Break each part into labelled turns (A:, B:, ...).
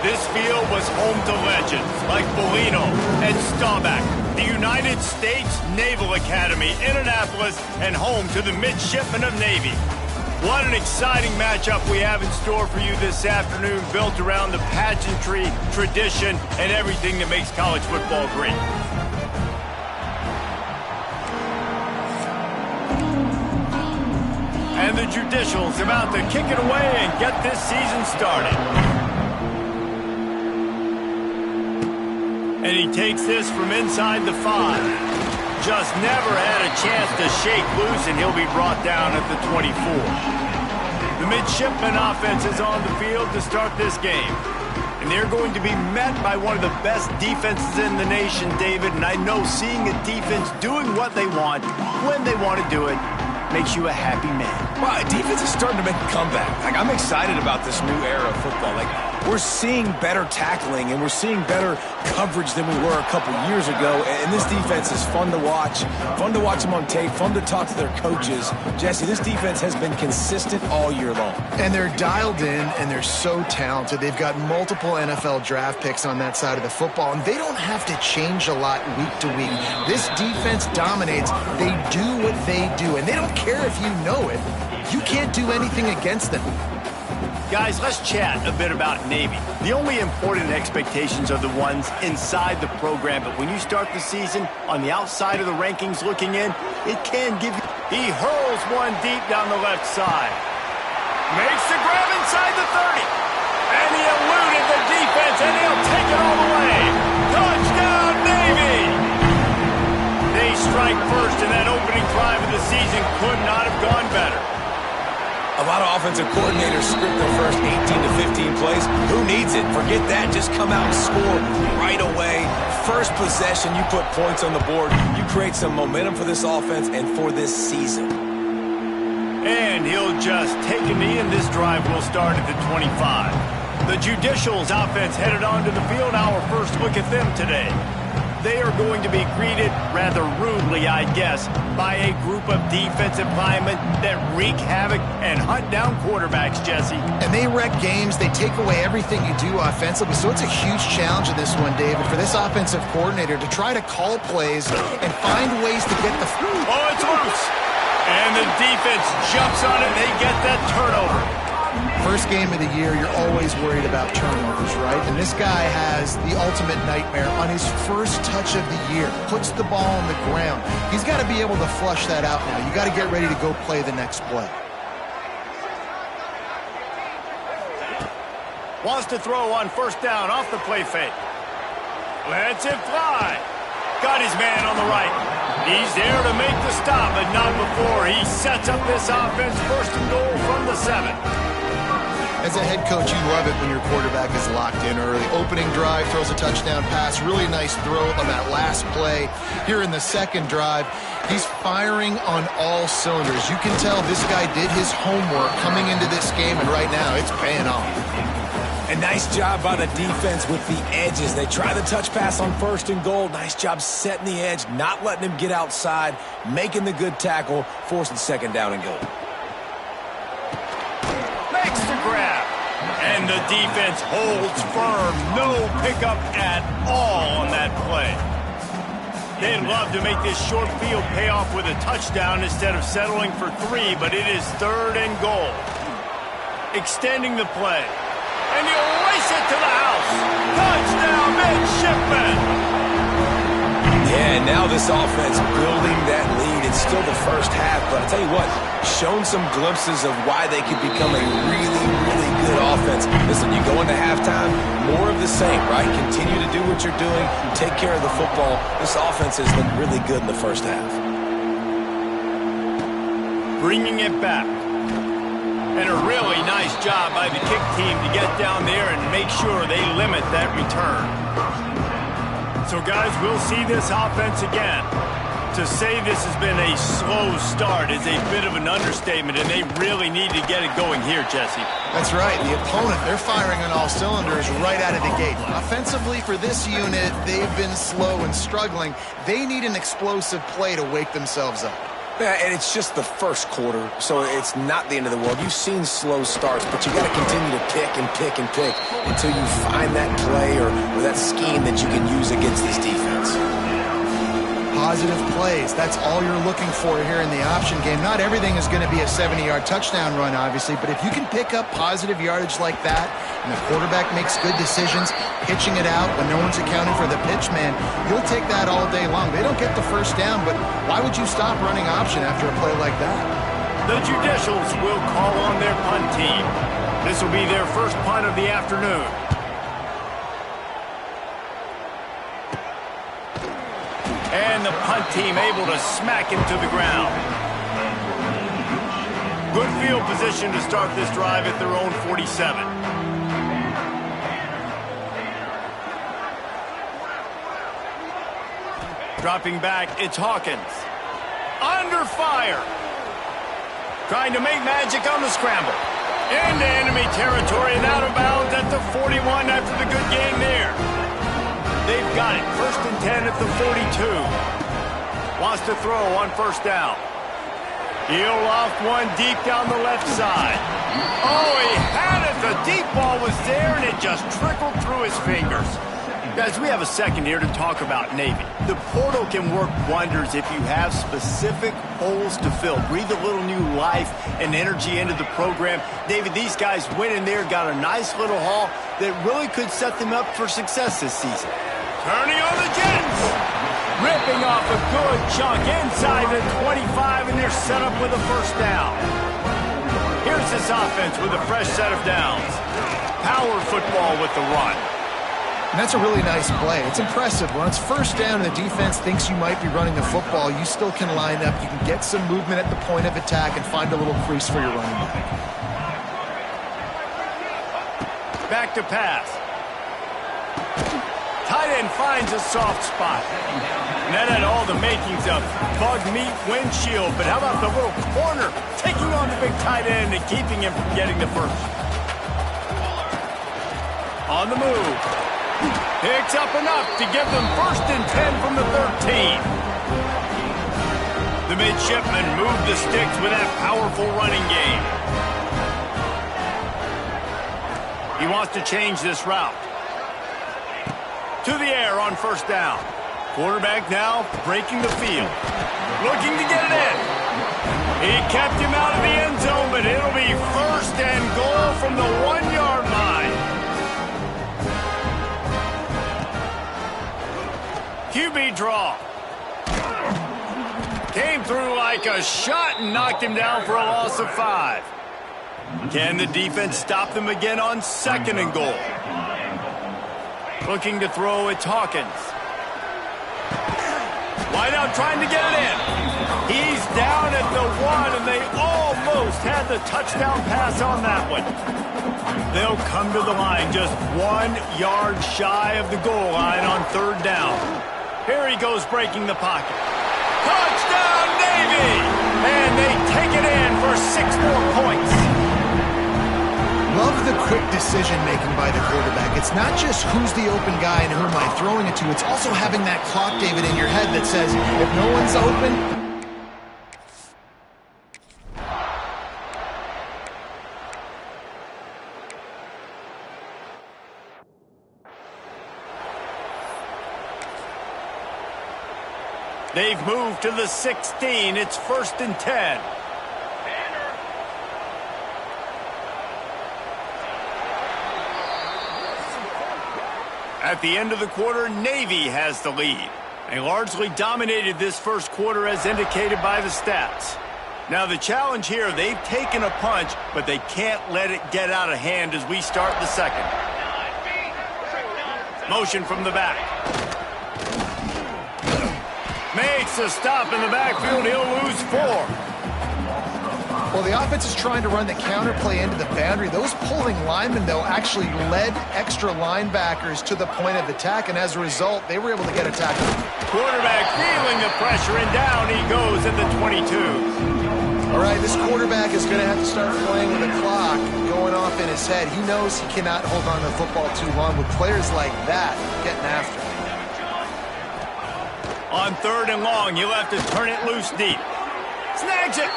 A: This field was home to legends like Bellino and Staubach, the United States Naval Academy in Annapolis, and home to the Midshipmen of Navy. What an exciting matchup we have in store for you this afternoon, built around the pageantry, tradition, and everything that makes college football great. And the Judicial's about to kick it away and get this season started. And he takes this from inside the 5. Just never had a chance to shake loose, and he'll be brought down at the 24. The Midshipmen offense is on the field to start this game. And they're going to be met by one of the best defenses in the nation, David. And I know seeing a defense doing what they want, when they want to do it, makes you a happy man.
B: Well, defense is starting to make a comeback. Like, I'm excited about this new era of football. Like, we're seeing better tackling and we're seeing better coverage than we were a couple years ago. And this defense is fun to watch them on tape, fun to talk to their coaches. Jesse, this defense has been consistent all year long.
C: And they're dialed in, and they're so talented. They've got multiple NFL draft picks on that side of the football, and they don't have to change a lot week to week. This defense dominates. They do what they do, and they don't care if you know it. You can't do anything against them.
A: Guys, let's chat a bit about Navy. The only important expectations are the ones inside the program, but when you start the season on the outside of the rankings looking in, it can give you... He hurls one deep down the left side. Makes the grab inside the 30. And he eluded the defense, and he'll take it all the way. Touchdown, Navy! They strike first, and that opening drive of the season could not have gone better.
B: A lot of offensive coordinators script their first 18 to 15 plays. Who needs it? Forget that. Just come out and score right away. First possession, you put points on the board. You create some momentum for this offense and for this season.
A: And he'll just take a knee, and this drive will start at the 25. The Judicial's offense headed onto the field. Our first look at them today. They are going to be greeted rather rudely, I guess, by a group of defensive linemen that wreak havoc and hunt down quarterbacks, Jesse.
C: And they wreck games. They take away everything you do offensively. So it's a huge challenge in this one, David, for this offensive coordinator to try to call plays and find ways to get the...
A: Oh, it's loose. And the defense jumps on it, and they get that turnover.
C: First game of the year, you're always worried about turnovers, right? And this guy has the ultimate nightmare on his first touch of the year. Puts the ball on the ground. He's got to be able to flush that out now. You got to get ready to go play the next play.
A: Wants to throw on first down off the play fake. Lets it fly. Got his man on the right. He's there to make the stop, but not before he sets up this offense. First and goal from the 7.
C: As a head coach, you love it when your quarterback is locked in early. Opening drive, throws a touchdown pass. Really nice throw on that last play. Here in the second drive, he's firing on all cylinders. You can tell this guy did his homework coming into this game, and right now it's paying off.
B: A nice job by the defense with the edges. They try the touch pass on first and goal. Nice job setting the edge, not letting him get outside, making the good tackle, forcing second down and goal.
A: Makes the grab. And the defense holds firm. No pickup at all on that play. They'd love to make this short field pay off with a touchdown instead of settling for 3, but it is third and goal. Extending the play. And he'll race it to the house. Touchdown, Midshipmen!
B: Yeah, and now this offense building that lead. It's still the first half, but I tell you what, shown some glimpses of why they could become a really, really good offense. Listen, you go into halftime, more of the same, right? Continue to do what you're doing, take care of the football. This offense has been really good in the first half.
A: Bringing it back. And a really nice job by the kick team to get down there and make sure they limit that return. So, guys, we'll see this offense again. To say this has been a slow start is a bit of an understatement, and they really need to get it going here, Jesse.
C: That's right. The opponent, they're firing on all cylinders right out of the gate. Offensively, for this unit, they've been slow and struggling. They need an explosive play to wake themselves up.
B: Yeah, and it's just the first quarter, so it's not the end of the world. You've seen slow starts, but you got to continue to pick and pick and pick until you find that play or that scheme that you can use against this defense.
C: Positive plays. That's all you're looking for here in the option game. Not everything is going to be a 70-yard touchdown run, obviously, but if you can pick up positive yardage like that and the quarterback makes good decisions, pitching it out when no one's accounting for the pitch man, you'll take that all day long. They don't get the first down, but why would you stop running option after a play like that?
A: The Judicials will call on their punt team. This will be their first punt of the afternoon. And the punt team able to smack him to the ground. Good field position to start this drive at their own 47. Dropping back, it's Hawkins. Under fire. Trying to make magic on the scramble. Into enemy territory and out of bounds at the 41 after the good game there. They've got it. 1st and 10 at the 42. Wants to throw on first down. He'll loft one deep down the left side. Oh, he had it. The deep ball was there, and it just trickled through his fingers. Guys, we have a second here to talk about Navy. The portal can work wonders if you have specific holes to fill. Breathe a little new life and energy into the program. David, these guys went in there, got a nice little haul that really could set them up for success this season. Turning on the Jets. Ripping off a good chunk inside the 25, and they're set up with a first down. Here's this offense with a fresh set of downs. Power football with the run.
C: And that's a really nice play. It's impressive. When it's first down and the defense thinks you might be running the football, you still can line up. You can get some movement at the point of attack and find a little crease for your running back.
A: Back to pass. Tight end finds a soft spot. And that had all the makings of bug meat windshield. But how about the little corner taking on the big tight end and keeping him from getting the first? On the move. Picks up enough to give them 1st and 10 from the 13. The midshipmen move the sticks with that powerful running game. He wants to change this route. To the air on first down. Quarterback now breaking the field. Looking to get it in. He kept him out of the end zone, but it'll be 1st and goal from the 1-yard line. QB draw. Came through like a shot and knocked him down for a loss of 5. Can the defense stop them again on 2nd and goal? Looking to throw, it's Hawkins. Wide out trying to get it in. He's down at the 1, and they almost had the touchdown pass on that one. They'll come to the line just 1 yard shy of the goal line on 3rd down. Here he goes breaking the pocket. Touchdown, Navy! And they take it in for 6 more points.
C: Love the quick decision-making by the quarterback. It's not just who's the open guy and who am I throwing it to. It's also having that clock, David, in your head that says, if no one's open...
A: They've moved to the 16. It's 1st and 10. At the end of the quarter, Navy has the lead. They largely dominated this first quarter as indicated by the stats. Now the challenge here, they've taken a punch, but they can't let it get out of hand as we start the second. Motion from the back. Makes a stop in the backfield. He'll lose 4.
C: Well, the offense is trying to run the counter play into the boundary. Those pulling linemen, though, actually led extra linebackers to the point of attack, and as a result, they were able to get a tackle.
A: Quarterback feeling the pressure, and down he goes at the 22.
C: All right, this quarterback is going to have to start playing with the clock going off in his head. He knows he cannot hold on to the football too long with players like that getting after him.
A: On 3rd and long, he'll have to turn it loose deep. Snags it.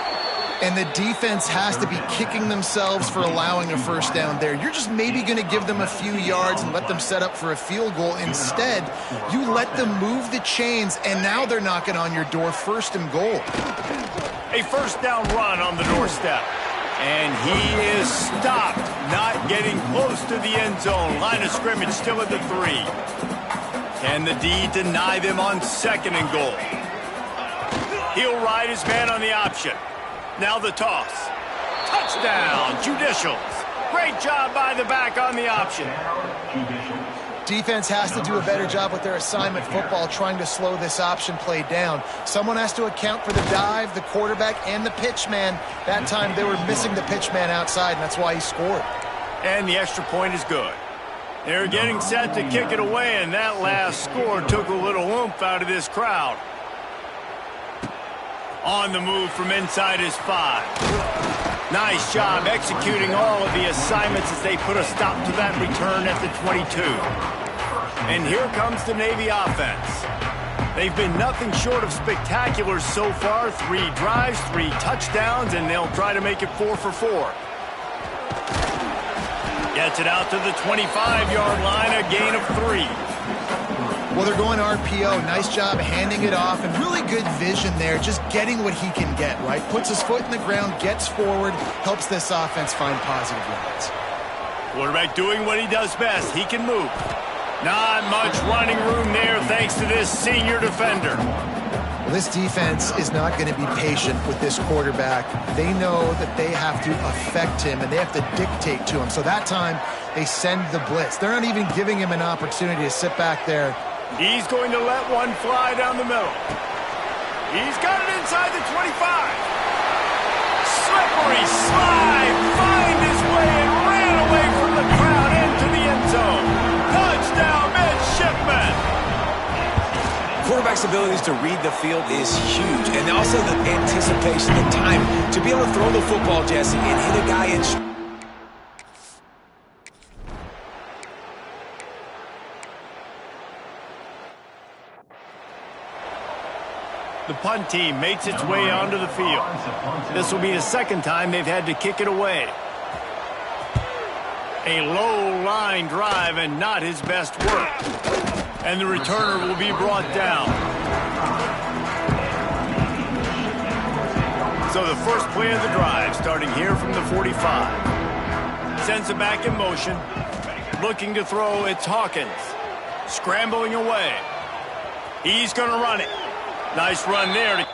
C: And the defense has to be kicking themselves for allowing a first down there. You're just maybe going to give them a few yards and let them set up for a field goal. Instead, you let them move the chains, and now they're knocking on your door, 1st and goal.
A: A first down run on the doorstep. And he is stopped, not getting close to the end zone. Line of scrimmage still at the 3. Can the D deny them on 2nd and goal? He'll ride his man on the option. Now the toss. Touchdown, Judicials. Great job by the back on the option.
C: Defense has to do a better job with their assignment football, trying to slow this option play down. Someone has to account for the dive, the quarterback, and the pitch man. That time they were missing the pitch man outside, and that's why he scored.
A: And the extra point is good. They're getting set to kick it away, and that last score took a little oomph out of this crowd. On the move from inside his 5. Nice job executing all of the assignments as they put a stop to that return at the 22. And here comes the Navy offense. They've been nothing short of spectacular so far. 3 drives, 3 touchdowns, and they'll try to make it 4 for 4. Gets it out to the 25-yard line, a gain of 3.
C: Well, they're going RPO. Nice job handing it off, and really good vision there, just getting what he can get, right? Puts his foot in the ground, gets forward, helps this offense find positive yards.
A: Quarterback doing what he does best. He can move. Not much running room there thanks to this senior defender.
C: Well, this defense is not going to be patient with this quarterback. They know that they have to affect him, and they have to dictate to him. So that time, they send the blitz. They're not even giving him an opportunity to sit back there.
A: He's going to let one fly down the middle. He's got it inside the 25. Slippery slide, find his way and ran away from the crowd into the end zone. Touchdown, midshipman.
B: Quarterback's abilities to read the field is huge, and also the anticipation, the time to be able to throw the football, Jesse, and hit a guy in.
A: The punt team makes its way onto the field. This will be the 2nd time they've had to kick it away. A low line drive and not his best work. And the returner will be brought down. So the first play of the drive starting here from the 45. Sends it back in motion. Looking to throw, it's Hawkins. Scrambling away. He's going to run it. Nice run there.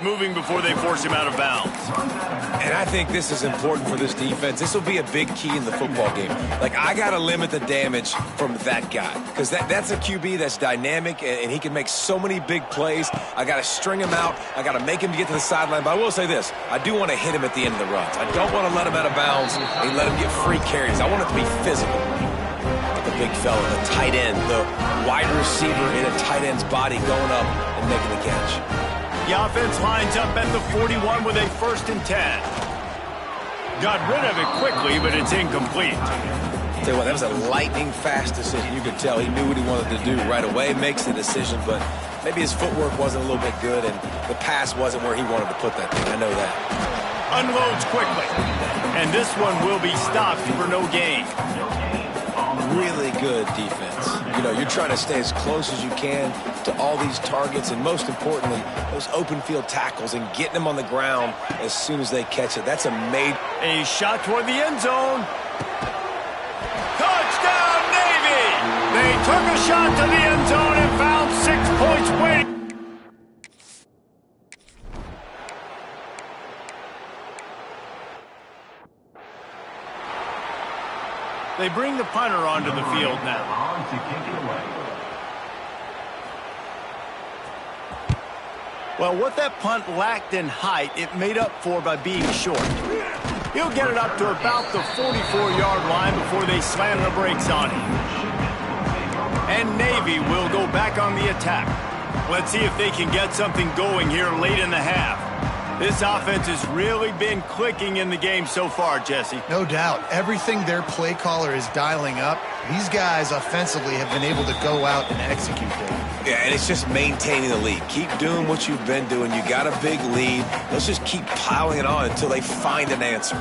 A: Moving before they force him out of bounds.
B: And I think this is important for this defense. This will be a big key in the football game. Like, I got to limit the damage from that guy because that's a QB that's dynamic, and he can make so many big plays. I got to string him out. I got to make him get to the sideline. But I will say this. I do want to hit him at the end of the runs. I don't want to let him out of bounds and let him get free carries. I want it to be physical. The big fella, the tight end, the wide receiver in a tight end's body going up and making the catch.
A: The offense lines up at the 41 with a 1st and 10. Got rid of it quickly, but it's incomplete.
B: Tell you what, that was a lightning-fast decision. You could tell he knew what he wanted to do right away, makes the decision, but maybe his footwork wasn't a little bit good, and the pass wasn't where he wanted to put that thing. I know that.
A: Unloads quickly, and this one will be stopped for no gain.
B: Really good defense. You know, you're trying to stay as close as you can to all these targets, and most importantly, those open field tackles and getting them on the ground as soon as they catch it. That's a
A: shot toward the end zone. Touchdown, Navy! They took a shot to the end zone and found 6 points waiting. They bring the punter onto the field now. Well, what that punt lacked in height, it made up for by being short. He'll get it up to about the 44-yard line before they slam the brakes on him. And Navy will go back on the attack. Let's see if they can get something going here late in the half. This offense has really been clicking in the game so far, Jesse.
C: No doubt. Everything their play caller is dialing up, these guys offensively have been able to go out and execute there.
B: Yeah, and it's just maintaining the lead. Keep doing what you've been doing. You got a big lead. Let's just keep piling it on until they find an answer.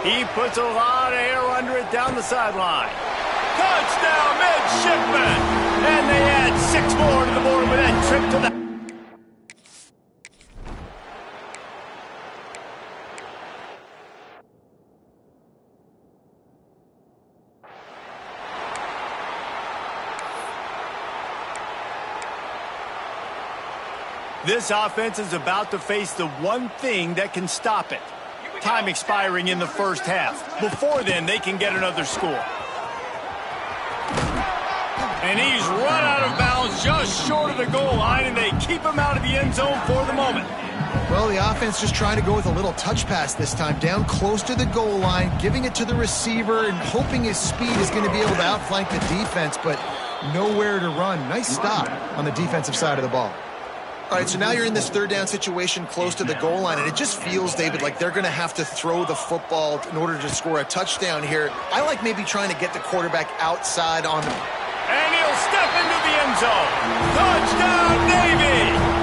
A: He puts a lot of air under it down the sideline. Touchdown, midshipman! And they add 6 more to the board with that trip to the... This offense is about to face the one thing that can stop it. Time expiring in the first half. Before then, they can get another score. And he's run out of bounds just short of the goal line, and they keep him out of the end zone for the moment.
C: Well, the offense just trying to go with a little touch pass this time, down close to the goal line, giving it to the receiver and hoping his speed is going to be able to outflank the defense, but nowhere to run. Nice stop on the defensive side of the ball. All right, so now you're in this 3rd down situation close to the goal line, and it just feels, David, like they're going to have to throw the football in order to score a touchdown here. I like maybe trying to get the quarterback outside on the...
A: And he'll step into the end zone. Touchdown, Navy!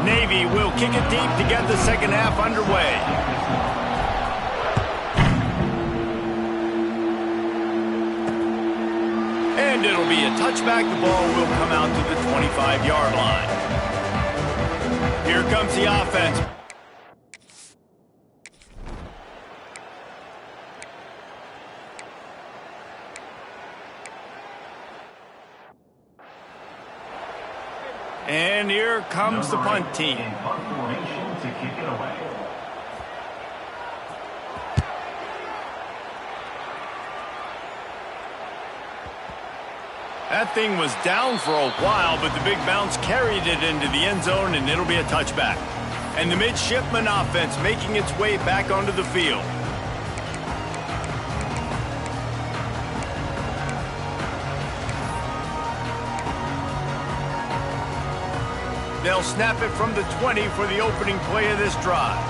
A: Navy will kick it deep to get the second half underway. And it'll be a touchback. The ball will come out to the 25-yard line. Here comes the offense. And here comes the punt team. That thing was down for a while, but the big bounce carried it into the end zone, and it'll be a touchback. And the midshipman offense making its way back onto the field. They'll snap it from the 20 for the opening play of this drive.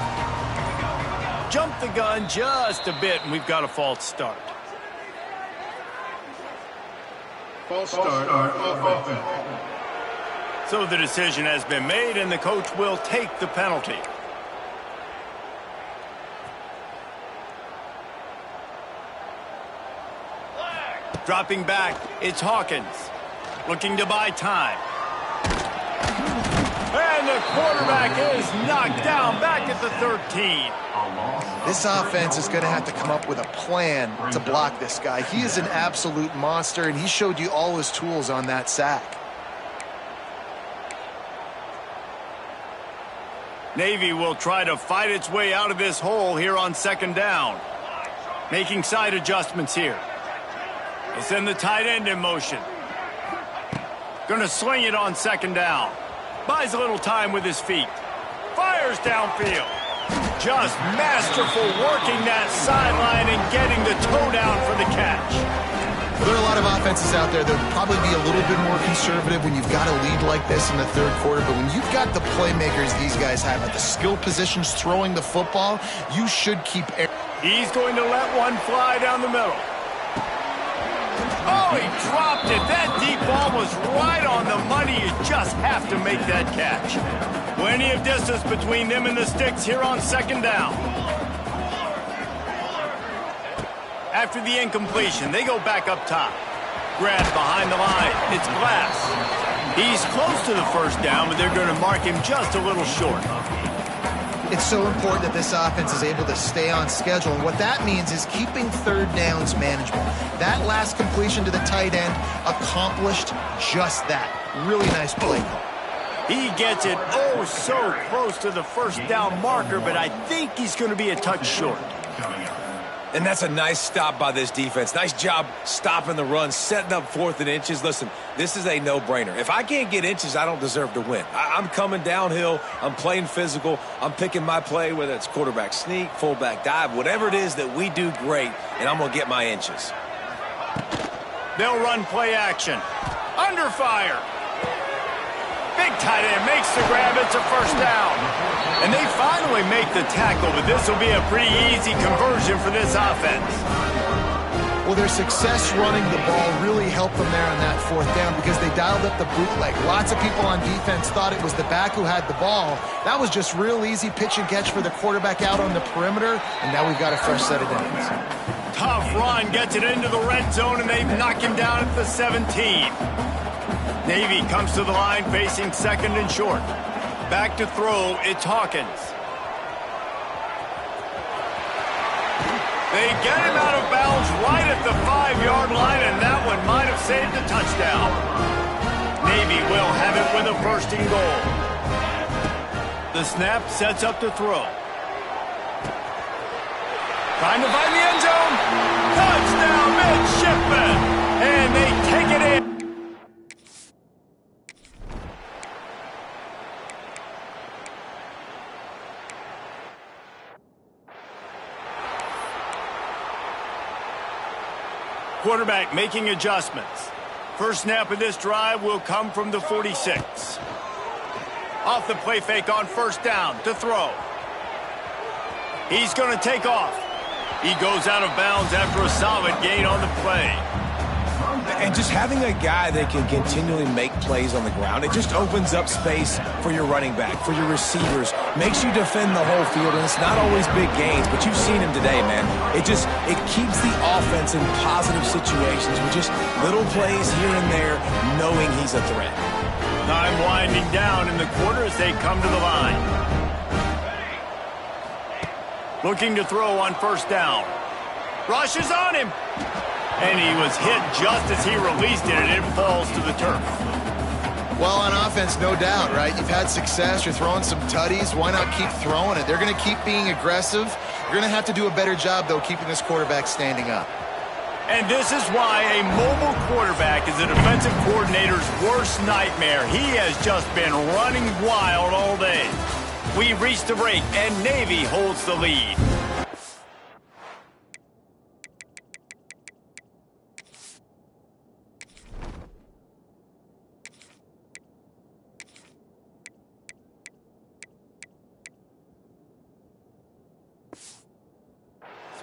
A: Jump the gun just a bit, and we've got a false start.
D: False start offense.
A: So the decision has been made, and the coach will take the penalty. Dropping back, it's Hawkins. Looking to buy time. And the quarterback is knocked down back at the 13.
C: This offense is going to have to come up with a plan to block this guy. He is an absolute monster, and he showed you all his tools on that sack.
A: Navy will try to fight its way out of this hole here on second down. Making side adjustments here. They send the tight end in motion. Gonna sling it on second down. Buys a little time with his feet. Fires downfield. Just masterful working that sideline and getting the toe down for the catch.
C: Well, there are a lot of offenses out there that would probably be a little bit more conservative when you've got a lead like this in the third quarter. But when you've got the playmakers these guys have at the skill positions throwing the football, you should keep air.
A: He's going to let one fly down the middle. Oh, he dropped it. That deep ball was right on the money. You just have to make that catch. Plenty of distance between them and the sticks here on second down. After the incompletion, they go back up top. Grab behind the line. It's Glass. He's close to the first down, but they're going to mark him just a little short.
C: It's so important that this offense is able to stay on schedule, and what that means is keeping third downs manageable. That last completion to the tight end accomplished just that. Really nice play call.
A: He gets it oh so close to the first down marker, but I think he's going to be a touch short.
B: And that's a nice stop by this defense. Nice job stopping the run, setting up 4th and inches. Listen, this is a no-brainer. If I can't get inches, I don't deserve to win. I'm coming downhill. I'm playing physical. I'm picking my play, whether it's quarterback sneak, fullback dive, whatever it is that we do great, and I'm going to get my inches.
A: They'll run play action. Under fire. Big tight end makes the grab. It's a first down. And they finally make the tackle, but this will be a pretty easy conversion for this offense.
C: Well, their success running the ball really helped them there on that 4th down because they dialed up the bootleg. Lots of people on defense thought it was the back who had the ball. That was just real easy pitch and catch for the quarterback out on the perimeter, and now we've got a fresh set of downs.
A: Tough run, gets it into the red zone, and they knock him down at the 17. Navy comes to the line facing second and short. Back to throw, it's Hawkins. They get him out of bounds right at the 5-yard line, and that one might have saved a touchdown. Navy will have it with a 1st and goal. The snap sets up the throw. Trying to find the end zone. Touchdown, midshipman! And they take it in. Quarterback making adjustments. First snap of this drive will come from the 46. Off the play fake on first down to throw. He's going to take off. He goes out of bounds after a solid gain on the play.
B: And just having a guy that can continually make plays on the ground, it just opens up space for your running back, for your receivers, makes you defend the whole field, and it's not always big gains, but you've seen him today, man. It keeps the offense in positive situations with just little plays here and there, knowing he's a threat.
A: Time winding down in the quarter as they come to the line. Looking to throw on first down. Rush is on him. And he was hit just as he released it, and it falls to the turf.
C: Well, on offense, no doubt, right? You've had success. You're throwing some tutties. Why not keep throwing it? They're going to keep being aggressive. You're going to have to do a better job, though, keeping this quarterback standing up.
A: And this is why a mobile quarterback is a defensive coordinator's worst nightmare. He has just been running wild all day. We reached the break, and Navy holds the lead.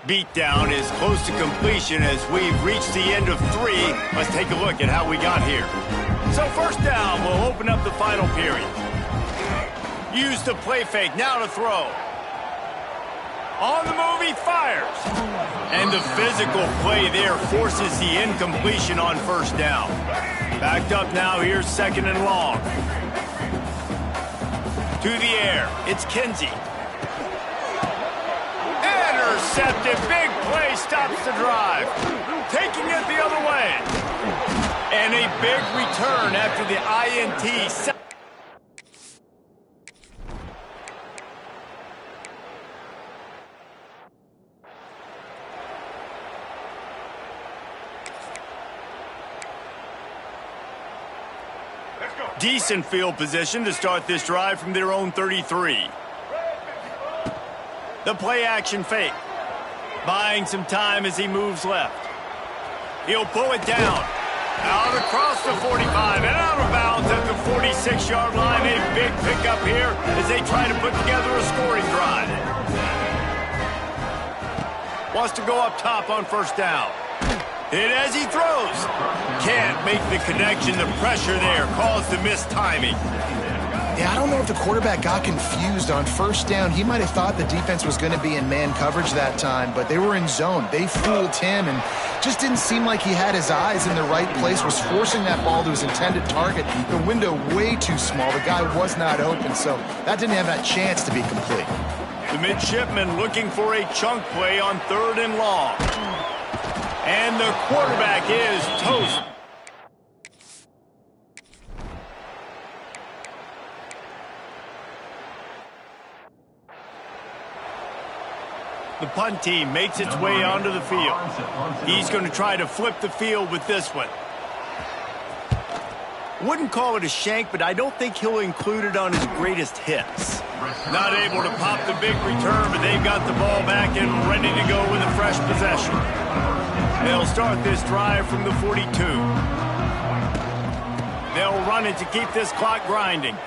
A: Beatdown is close to completion as we've reached the end of 3. Let's take a look at how we got here. So first down, we'll open up the final period. Use the play fake, now to throw. On the move, he fires. And the physical play there forces the incompletion on first down. Backed up now, here's second and long. To the air, it's Kinsey. Intercepted, big play, stops the drive. Taking it the other way. And a big return after the INT. Decent field position to start this drive from their own 33. The play action fake. Buying some time as he moves left. He'll pull it down. Out across the 45 and out of bounds at the 46-yard line. A big pickup here as they try to put together a scoring drive. Wants to go up top on first down. Hit as he throws. Can't make the connection. The pressure there caused the missed timing.
C: Yeah, I don't know if the quarterback got confused on first down. He might have thought the defense was going to be in man coverage that time, but they were in zone. They fooled him and just didn't seem like he had his eyes in the right place, was forcing that ball to his intended target. The window way too small. The guy was not open, so that didn't have that chance to be complete.
A: The midshipman looking for a chunk play on 3rd and long. And the quarterback is toast. The punt team makes its way onto the field. He's going to try to flip the field with this one. Wouldn't call it a shank, but I don't think he'll include it on his greatest hits. Not able to pop the big return, but they've got the ball back and ready to go with a fresh possession. They'll start this drive from the 42. They'll run it to keep this clock grinding.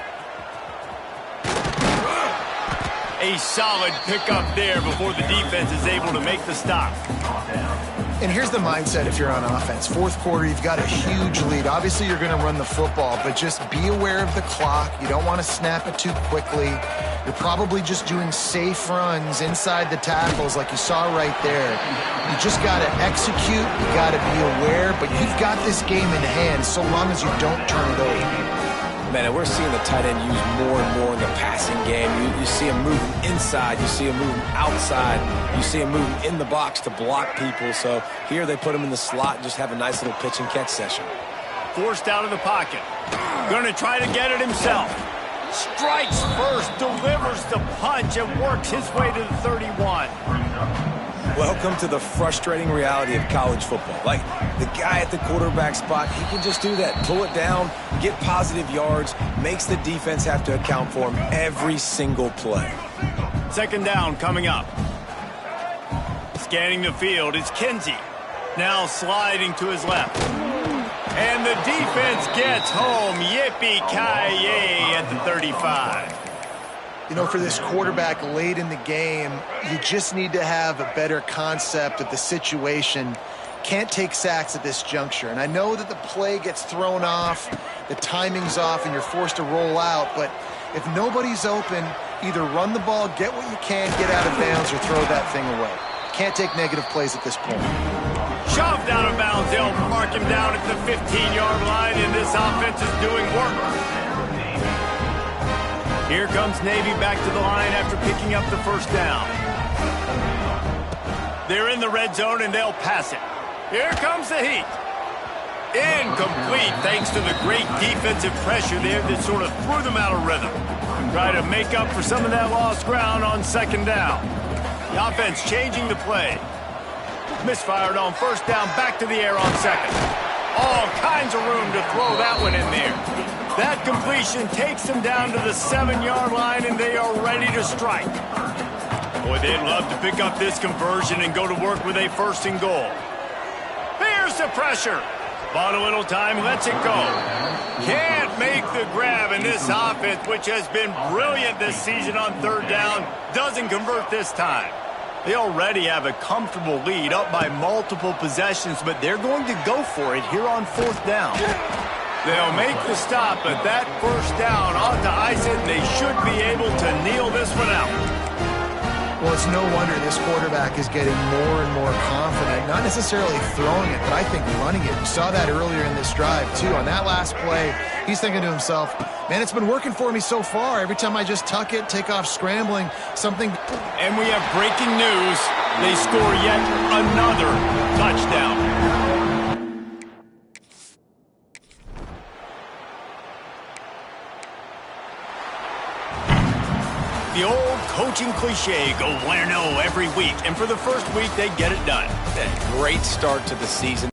A: A solid pickup there before the defense is able to make the stop.
C: And here's the mindset if you're on offense. 4th quarter, you've got a huge lead. Obviously, you're going to run the football, but just be aware of the clock. You don't want to snap it too quickly. You're probably just doing safe runs inside the tackles like you saw right there. You just got to execute. You got to be aware, but you've got this game in hand so long as you don't turn it over.
B: Man, and we're seeing the tight end used more and more in the passing game. You see him moving inside. You see him moving outside. You see him moving in the box to block people. So here they put him in the slot and just have a nice little pitch and catch session.
A: Forced out of the pocket. Going to try to get it himself. Strikes first, delivers the punch, and works his way to the 31.
B: Welcome to the frustrating reality of college football. Like, the guy at the quarterback spot, he can just do that. Pull it down, get positive yards, makes the defense have to account for him every single play.
A: 2nd down coming up. Scanning the field is Kinsey. Now sliding to his left. And the defense gets home. Yippee-ki-yay at the 35.
C: You know, for this quarterback late in the game, you just need to have a better concept of the situation. Can't take sacks at this juncture. And I know that the play gets thrown off, the timing's off, and you're forced to roll out. But if nobody's open, either run the ball, get what you can, get out of bounds, or throw that thing away. Can't take negative plays at this point.
A: Shoved out of bounds. They'll mark him down at the 15-yard line, and this offense is doing work. Here comes Navy back to the line after picking up the first down. They're in the red zone, and they'll pass it. Here comes the heat. Incomplete thanks to the great defensive pressure there that sort of threw them out of rhythm. Try to make up for some of that lost ground on 2nd down. The offense changing the play. Misfired on first down, back to the air on 2nd. All kinds of room to throw that one in there. That completion takes them down to the 7-yard line, and they are ready to strike. Boy, they'd love to pick up this conversion and go to work with a 1st and goal. Here's the pressure. Bought a little time, lets it go. Can't make the grab, and this offense, which has been brilliant this season on 3rd down, doesn't convert this time. They already have a comfortable lead, up by multiple possessions, but they're going to go for it here on 4th down. They'll make the stop, but that first down ought to ice it, and they should be able to kneel this one out.
C: Well, it's no wonder this quarterback is getting more and more confident, not necessarily throwing it, but I think running it. You saw that earlier in this drive, too. On that last play, he's thinking to himself, man, it's been working for me so far. Every time I just tuck it, take off scrambling, something.
A: And we have breaking news. They score yet another touchdown. The old coaching cliche, go 1-0 every week. And for the first week, they get it done.
B: A great start to the season.